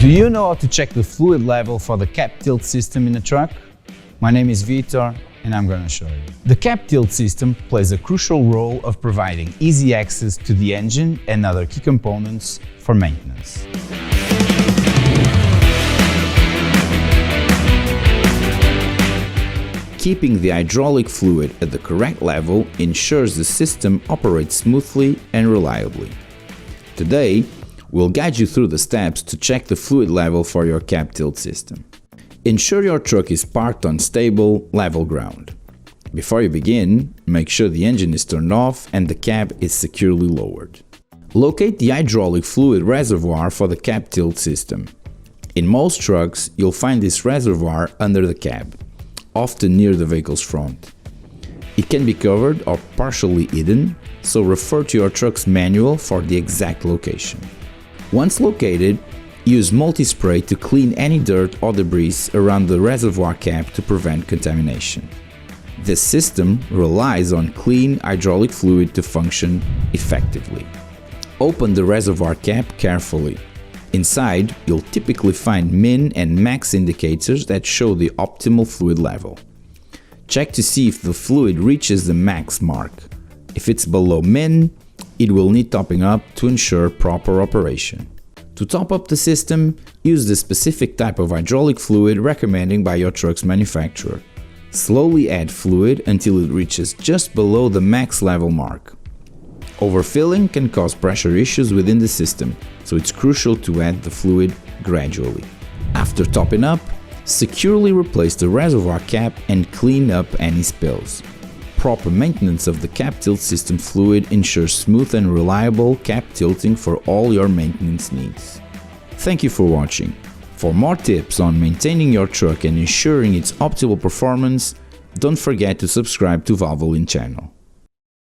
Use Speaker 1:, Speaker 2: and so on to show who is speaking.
Speaker 1: Do you know how to check the fluid level for the cap tilt system in a truck? My name is Vitor and I'm going to show you. The cap tilt system plays a crucial role of providing easy access to the engine and other key components for maintenance. Keeping the hydraulic fluid at the correct level ensures the system operates smoothly and reliably. Today, we'll guide you through the steps to check the fluid level for your cap tilt system. Ensure your truck is parked on stable, level ground. Before you begin, make sure the engine is turned off and the cab is securely lowered. Locate the hydraulic fluid reservoir for the cap tilt system. In most trucks, you'll find this reservoir under the cab, often near the vehicle's front. It can be covered or partially hidden, so refer to your truck's manual for the exact location. Once located, use multi-spray to clean any dirt or debris around the reservoir cap to prevent contamination. This system relies on clean hydraulic fluid to function effectively. Open the reservoir cap carefully. Inside, you'll typically find min and max indicators that show the optimal fluid level. Check to see if the fluid reaches the max mark. If it's below min, it will need topping up to ensure proper operation. To top up the system, use the specific type of hydraulic fluid recommended by your truck's manufacturer. Slowly add fluid until it reaches just below the max level mark. Overfilling can cause pressure issues within the system, so it's crucial to add the fluid gradually. After topping up, securely replace the reservoir cap and clean up any spills. Proper maintenance of the cap tilt system fluid ensures smooth and reliable cap tilting for all your maintenance needs. Thank you for watching. For more tips on maintaining your truck and ensuring its optimal performance, don't forget to subscribe to Valvoline channel.